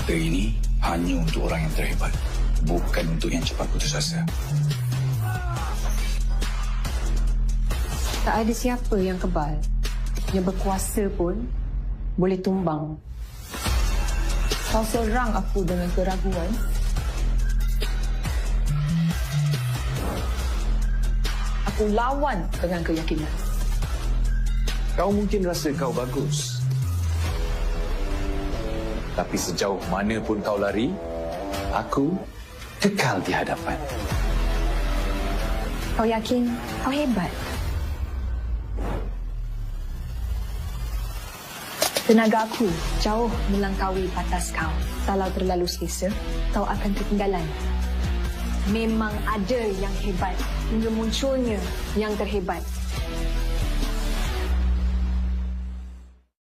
Harta ini hanya untuk orang yang terhebat, bukan untuk yang cepat putus asa. Tak ada siapa yang kebal. Yang berkuasa pun boleh tumbang. Kau serang aku dengan keraguan. Aku lawan dengan keyakinan. Kau mungkin rasa kau bagus. Tapi sejauh mana pun kau lari, aku kekal di hadapan. Kau yakin kau hebat? Tenaga aku jauh melangkaui batas kau. Kalau terlalu selesa, kau akan ketinggalan. Memang ada yang hebat hingga munculnya yang terhebat.